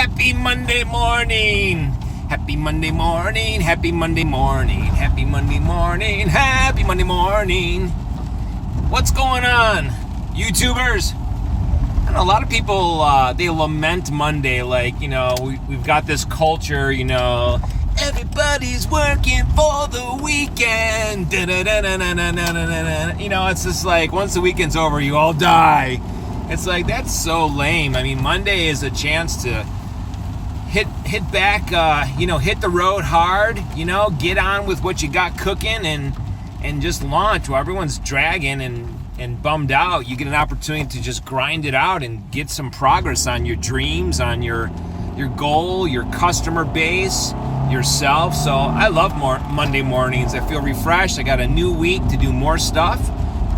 Happy Monday morning. Happy Monday morning. Happy Monday morning. Happy Monday morning. Happy Monday morning. What's going on, YouTubers? I know a lot of people, they lament Monday, like, we've got this culture, everybody's working for the weekend. It's just like, once the weekend's over, you all die. It's like, that's so lame. I mean, Monday is a chance to hit back, hit the road hard, get on with what you got cooking and just launch while everyone's dragging and bummed out. You get an opportunity to just grind it out and get some progress on your dreams, on your goal, your customer base, yourself. So I love Monday mornings. I feel refreshed. I got a new week to do more stuff,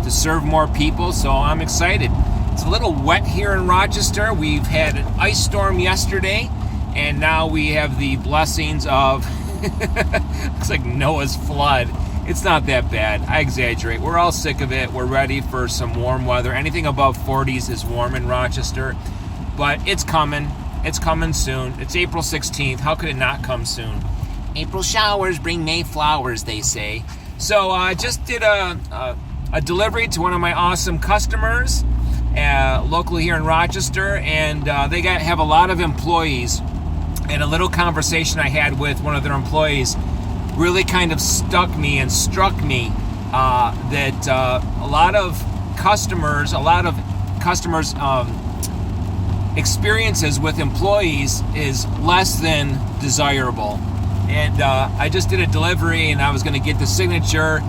to serve more people, so I'm excited. It's a little wet here in Rochester. We've had an ice storm yesterday, and now we have the blessings of looks like Noah's flood. It's not that bad. I exaggerate. We're all sick of it. We're ready for some warm weather. Anything above 40s is warm in Rochester, but it's coming. It's coming soon. It's April 16th. How could it not come soon? April showers bring May flowers, they say. So I just did a delivery to one of my awesome customers locally here in Rochester, and they have a lot of employees. And a little conversation I had with one of their employees really kind of struck me that a lot of customers' experiences with employees is less than desirable. And I just did a delivery, and I was going to get the signature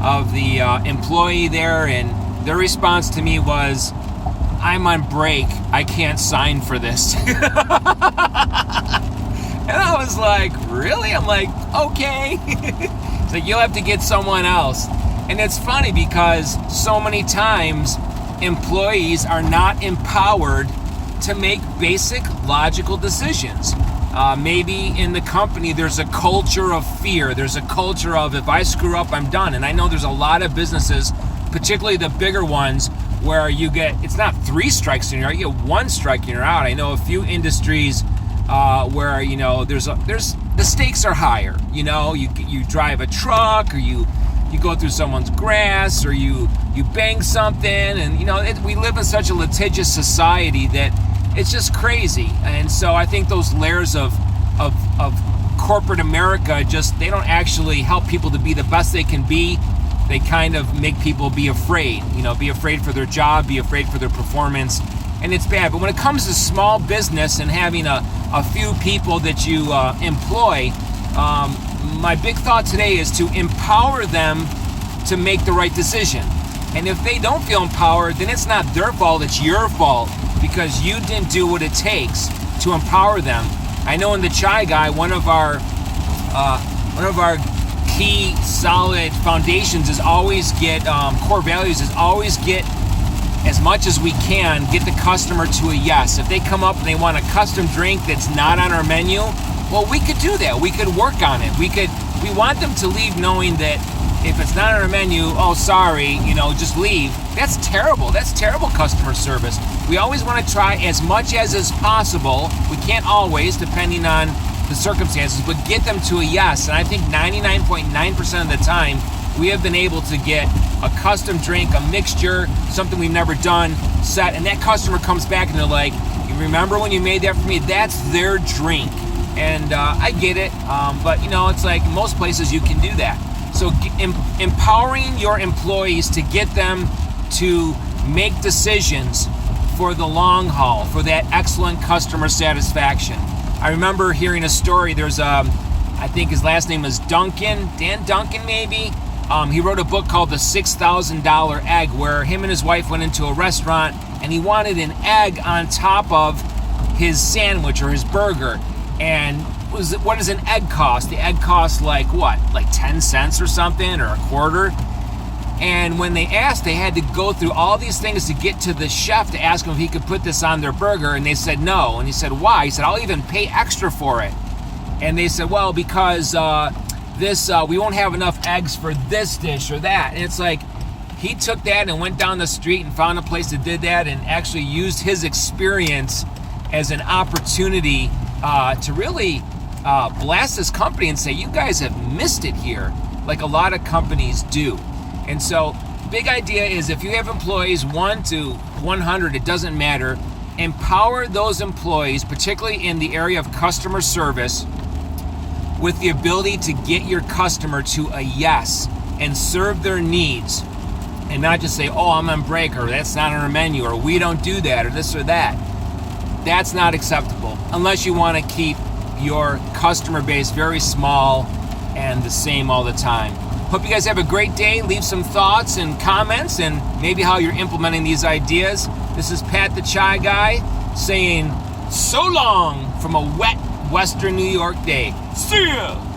of the employee there, and their response to me was, "I'm on break. I can't sign for this." And I was like, really? I'm like, okay. So you'll have to get someone else. And it's funny because so many times employees are not empowered to make basic logical decisions. Maybe in the company there's a culture of fear. There's a culture of, if I screw up, I'm done. And I know there's a lot of businesses, particularly the bigger ones, where it's not 3 strikes and you're out, you get 1 strike and you're out. I know a few industries where the stakes are higher. You drive a truck, or you go through someone's grass, or you bang something, and we live in such a litigious society that it's just crazy. And so I think those layers of corporate America they don't actually help people to be the best they can be. They kind of make people be afraid, be afraid for their job, be afraid for their performance, and it's bad. But when it comes to small business and having a few people that you employ, my big thought today is to empower them to make the right decision. And if they don't feel empowered, then it's not their fault, it's your fault, because you didn't do what it takes to empower them. I know in the Chai Guy, one of our key solid foundations is always core values is always get as much as we can, get the customer to a yes. If they come up and they want a custom drink that's not on our menu, well, we could do that. We could work on it. We want them to leave knowing that if it's not on our menu, oh, sorry, just leave. That's terrible. That's terrible customer service. We always want to try as much as is possible. We can't always, depending on the circumstances, but get them to a yes. And I think 99.9% of the time, we have been able to get a custom drink, a mixture, something we've never done, set, and that customer comes back and they're like, "You remember when you made that for me?" That's their drink. And I get it, but it's like most places you can do that. So empowering your employees to get them to make decisions for the long haul, for that excellent customer satisfaction. I remember hearing a story. There's I think his last name is Duncan, Dan Duncan maybe. He wrote a book called The $6,000 Egg, where him and his wife went into a restaurant and he wanted an egg on top of his sandwich or his burger. And what does an egg cost? The egg costs like 10 cents or something, or a quarter. And when they asked, they had to go through all these things to get to the chef to ask him if he could put this on their burger, and they said no. And he said, "Why?" He said, "I'll even pay extra for it." And they said, "Well, because we won't have enough eggs for this dish or that." And it's like, he took that and went down the street and found a place that did that and actually used his experience as an opportunity to really blast this company and say, you guys have missed it here, like a lot of companies do. And so, big idea is if you have employees 1 to 100, it doesn't matter. Empower those employees, particularly in the area of customer service, with the ability to get your customer to a yes and serve their needs, and not just say, oh, I'm on break, or that's not on our menu, or we don't do that, or this or that. That's not acceptable unless you want to keep your customer base very small and the same all the time. Hope you guys have a great day. Leave some thoughts and comments and maybe how you're implementing these ideas. This is Pat the Chai Guy saying so long from a wet Western New York day. See ya!